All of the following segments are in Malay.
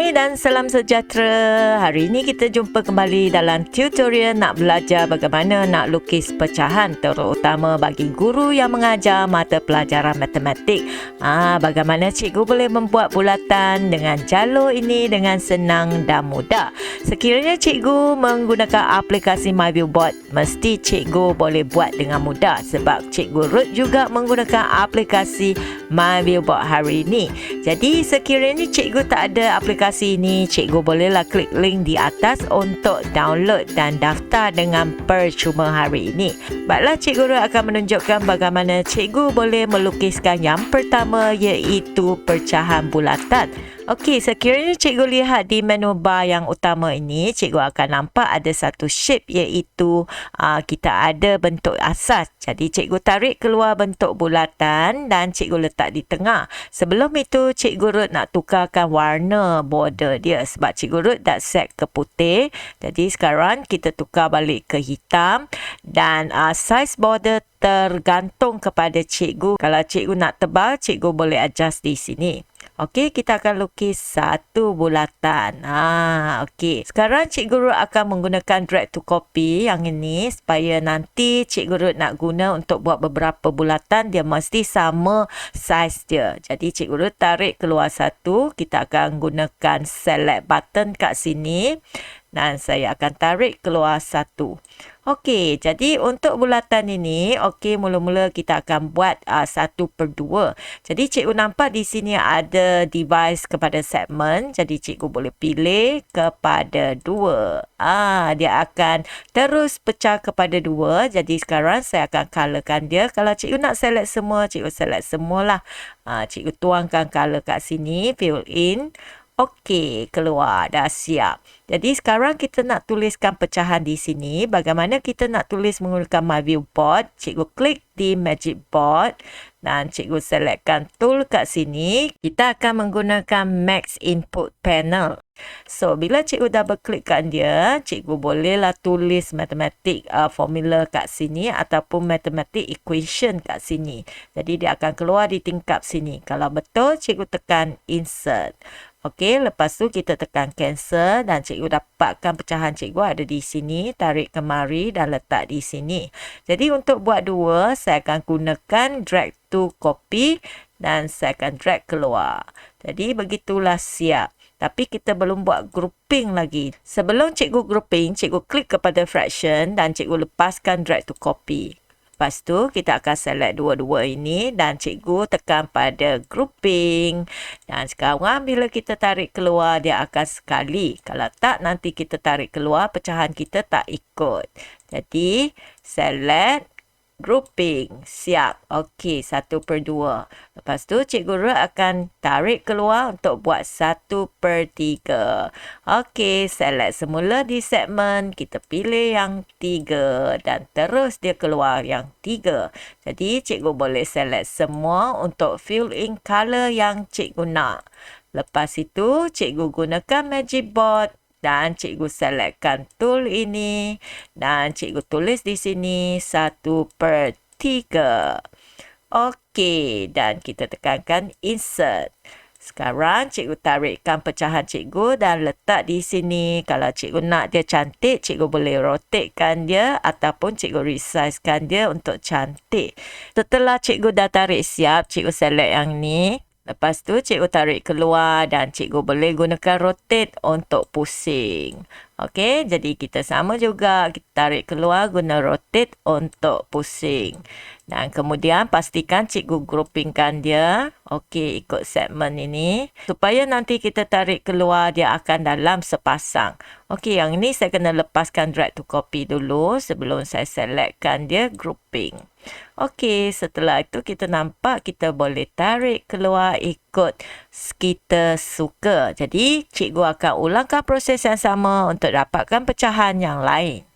Hai dan salam sejahtera. Hari ini kita jumpa kembali dalam tutorial nak belajar bagaimana nak lukis pecahan, terutama bagi guru yang mengajar mata pelajaran matematik. Bagaimana cikgu boleh membuat bulatan dengan jalur ini dengan senang dan mudah. Sekiranya cikgu menggunakan aplikasi MyViewBoard, mesti cikgu boleh buat dengan mudah sebab cikgu Ruth juga menggunakan aplikasi MyViewBoard hari ini. Jadi sekiranya cikgu tak ada aplikasi ini, cikgu bolehlah klik link di atas untuk download dan daftar dengan percuma hari ini. Baiklah, cikgu Ruth akan menunjukkan bagaimana cikgu boleh melukiskan yang pertama, iaitu pecahan bulatan. Okey, sekiranya cikgu lihat di menu bar yang utama ini, cikgu akan nampak ada satu shape, iaitu kita ada bentuk asas. Jadi cikgu tarik keluar bentuk bulatan dan cikgu letak di tengah. Sebelum itu, cikgu Ruth nak tukarkan warna border dia sebab cikgu Ruth dah set ke putih. Jadi sekarang kita tukar balik ke hitam dan size border tergantung kepada cikgu. Kalau cikgu nak tebal, cikgu boleh adjust di sini. Okey, kita akan lukis satu bulatan. Okey. Sekarang cikgu Ruth akan menggunakan drag to copy yang ini supaya nanti cikgu Ruth nak guna untuk buat beberapa bulatan, dia mesti sama saiz dia. Jadi cikgu Ruth tarik keluar satu, kita akan gunakan select button kat sini dan saya akan tarik keluar satu. Okey, jadi untuk bulatan ini, mula-mula kita akan buat 1/2. Jadi cikgu nampak di sini ada device kepada segmen. Jadi cikgu boleh pilih kepada 2. Dia akan terus pecah kepada 2. Jadi sekarang saya akan colorkan dia. Kalau cikgu nak select semua, cikgu select semualah. Cikgu tuangkan color kat sini, fill in. Okey, keluar, dah siap. Jadi sekarang kita nak tuliskan pecahan di sini. Bagaimana kita nak tulis menggunakan MyViewBoard? Cikgu klik di Magic Board dan cikgu selectkan tool kat sini. Kita akan menggunakan Max Input Panel. So, bila cikgu double klikkan dia, cikgu bolehlah tulis matematik formula kat sini ataupun matematik equation kat sini. Jadi dia akan keluar di tingkap sini. Kalau betul, cikgu tekan insert. Okey, lepas tu kita tekan cancel dan cikgu dapatkan pecahan cikgu ada di sini, tarik kemari dan letak di sini. Jadi untuk buat 2, saya akan gunakan drag to copy dan saya akan drag keluar. Jadi begitulah siap. Tapi kita belum buat grouping lagi. Sebelum cikgu grouping, cikgu klik kepada fraction dan cikgu lepaskan drag to copy. Lepas tu, kita akan select dua-dua ini dan cikgu tekan pada grouping. Dan sekarang bila kita tarik keluar, dia akan sekali. Kalau tak, nanti kita tarik keluar, pecahan kita tak ikut. Jadi, select grouping. Siap. Okey, 1/2. Lepas tu, cikgu Ruth akan tarik keluar untuk buat 1/3. Okey, select semula di segmen. Kita pilih yang 3 dan terus dia keluar yang 3. Jadi, cikgu boleh select semua untuk fill in color yang cikgu nak. Lepas itu, cikgu gunakan Magic Board. Dan cikgu selectkan tool ini. Dan cikgu tulis di sini 1/3. Okey. Dan kita tekankan insert. Sekarang cikgu tarikkan pecahan cikgu dan letak di sini. Kalau cikgu nak dia cantik, cikgu boleh rotatekan dia ataupun cikgu resizekan dia untuk cantik. Setelah cikgu dah tarik siap, cikgu select yang ni. Lepas tu cikgu tarik keluar dan cikgu boleh gunakan rotate untuk pusing. Okey, jadi kita sama juga. Kita tarik keluar guna rotate untuk pusing. Dan kemudian pastikan cikgu groupingkan dia. Okey, ikut segmen ini. Supaya nanti kita tarik keluar, dia akan dalam sepasang. Okey, yang ini saya kena lepaskan drag to copy dulu sebelum saya selectkan dia grouping. Okey, setelah itu kita nampak kita boleh tarik keluar ikut kita suka. Jadi, cikgu akan ulangkan proses yang sama untuk dapatkan pecahan yang lain.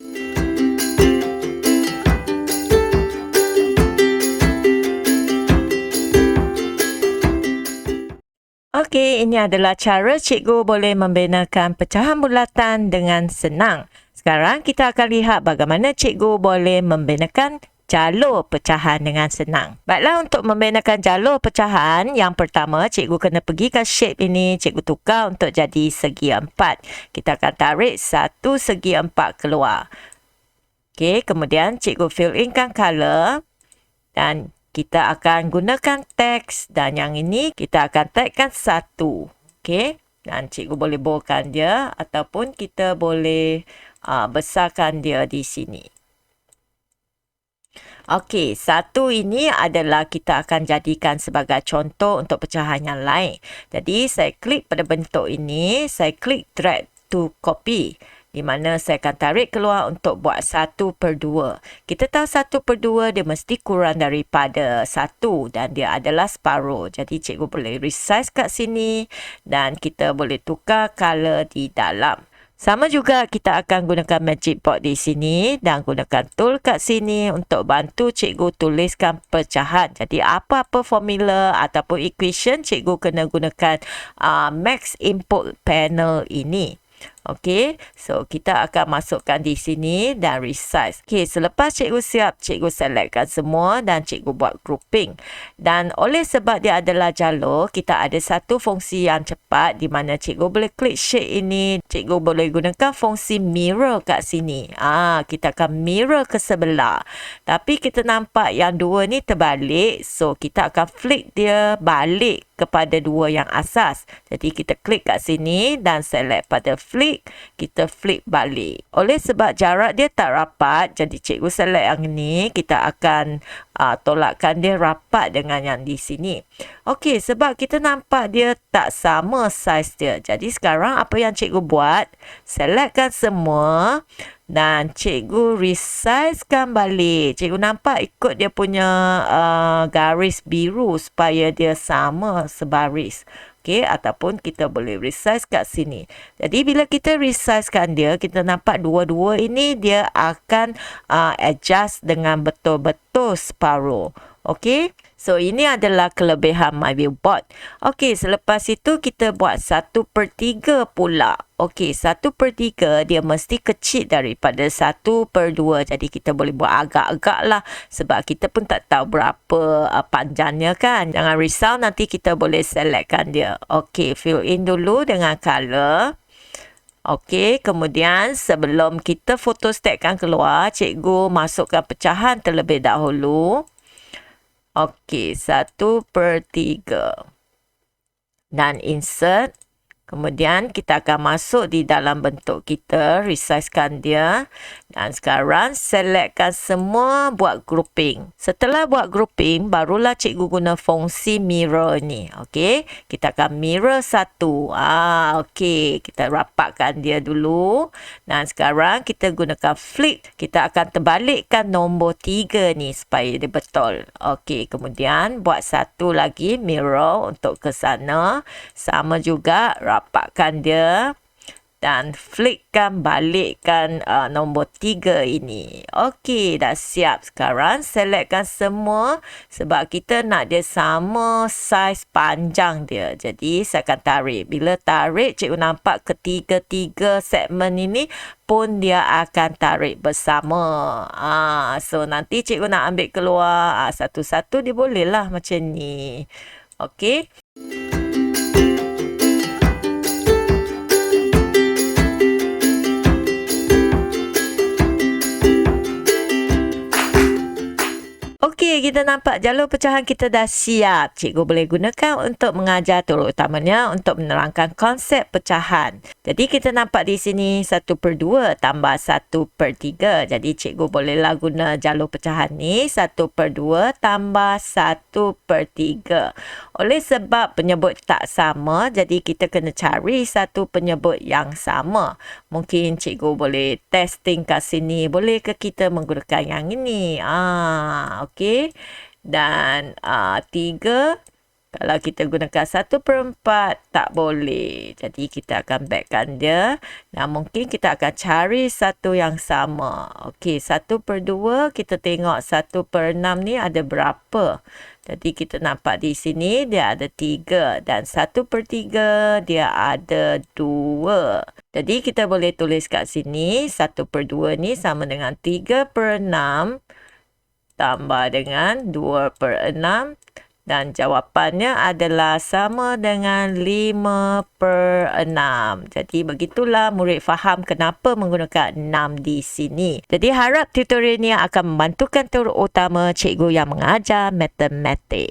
Okey, ini adalah cara cikgu boleh membinakan pecahan bulatan dengan senang. Sekarang kita akan lihat bagaimana cikgu boleh membinakan jalur pecahan dengan senang. Baiklah, untuk membinakan jalur pecahan, yang pertama cikgu kena pergi ke shape ini, cikgu tukar untuk jadi segi 4. Kita akan tarik satu segi 4 keluar. Okey, kemudian cikgu fill inkan color dan kita akan gunakan teks, dan yang ini kita akan tagkan 1. Okey, dan cikgu boleh boldkan dia ataupun kita boleh besarkan dia di sini. Okey, 1 ini adalah kita akan jadikan sebagai contoh untuk pecahan yang lain. Jadi, saya klik pada bentuk ini, saya klik drag to copy, di mana saya akan tarik keluar untuk buat 1/2. Kita tahu 1/2 dia mesti kurang daripada 1 dan dia adalah separuh. Jadi, cikgu boleh resize kat sini dan kita boleh tukar color di dalam. Sama juga kita akan gunakan magic board di sini dan gunakan tool kat sini untuk bantu cikgu tuliskan pecahan. Jadi apa-apa formula ataupun equation cikgu kena gunakan max input panel ini. Okey, so kita akan masukkan di sini dan resize. Okey, selepas cikgu siap, cikgu selectkan semua dan cikgu buat grouping. Dan oleh sebab dia adalah jalur, kita ada satu fungsi yang cepat di mana cikgu boleh klik shape ini, cikgu boleh gunakan fungsi mirror kat sini. Kita akan mirror ke sebelah. Tapi kita nampak yang dua ni terbalik, so kita akan flick dia balik kepada dua yang asas. Jadi kita klik kat sini dan select pada flick, kita flick balik. Oleh sebab jarak dia tak rapat, jadi cikgu select yang ini, kita akan tolakkan dia rapat dengan yang di sini. Okey, sebab kita nampak dia tak sama saiz dia. Jadi sekarang apa yang cikgu buat, selectkan semua dan cikgu resizekan balik. Cikgu nampak ikut dia punya garis biru supaya dia sama sebaris. Okey, ataupun kita boleh resize kat sini. Jadi bila kita resizekan dia, kita nampak dua-dua ini dia akan adjust dengan betul-betul separuh. Okey, so ini adalah kelebihan MyViewBoard. Okey, selepas itu kita buat 1/3 pula. Okey, 1/3 dia mesti kecil daripada 1/2. Jadi kita boleh buat agak-agak lah sebab kita pun tak tahu berapa panjangnya kan. Jangan risau, nanti kita boleh selectkan dia. Okey, fill in dulu dengan color. Okey, kemudian sebelum kita photostatkan keluar, cikgu masukkan pecahan terlebih dahulu. Okey, 1/3. Dan insert. Kemudian kita akan masuk di dalam bentuk kita, resizekan dia. Dan sekarang selectkan semua, buat grouping. Setelah buat grouping, barulah cikgu guna fungsi mirror ni. Okey, kita akan mirror 1. Okey, kita rapatkan dia dulu. Dan sekarang kita gunakan flip. Kita akan terbalikkan nombor 3 ni supaya dia betul. Okey, kemudian buat satu lagi mirror untuk ke sana. Sama juga, rapatkan dia dan flickkan balikkan nombor 3 ini. Okey, dah siap. Sekarang selectkan semua sebab kita nak dia sama saiz panjang dia. Jadi saya akan tarik. Bila tarik, cikgu nampak ketiga-tiga segmen ini pun dia akan tarik bersama. So nanti cikgu nak ambil keluar satu-satu, dia boleh lah macam ni. Okey. Okey, kita nampak jalur pecahan kita dah siap. Cikgu boleh gunakan untuk mengajar, terutamanya untuk menerangkan konsep pecahan. Jadi kita nampak di sini 1/2 tambah 1/3. Jadi cikgu bolehlah guna jalur pecahan ni 1/2 tambah 1/3. Oleh sebab penyebut tak sama, jadi kita kena cari satu penyebut yang sama. Mungkin cikgu boleh testing kat sini. Boleh ke kita menggunakan yang ini? Okey. Dan 3. Kalau kita gunakan 1/4 tak boleh. Jadi kita akan backkan dia. Dan mungkin kita akan cari satu yang sama. Okey, 1/2 kita tengok 1/6 ni ada berapa. Jadi kita nampak di sini dia ada 3 dan 1/3 dia ada 2. Jadi kita boleh tulis kat sini 1/2 ni sama dengan 3/6 tambah dengan 2/6 dan jawapannya adalah sama dengan 5/6. Jadi begitulah murid faham kenapa menggunakan 6 di sini. Jadi harap tutorial ini akan membantukan terutama cikgu yang mengajar matematik.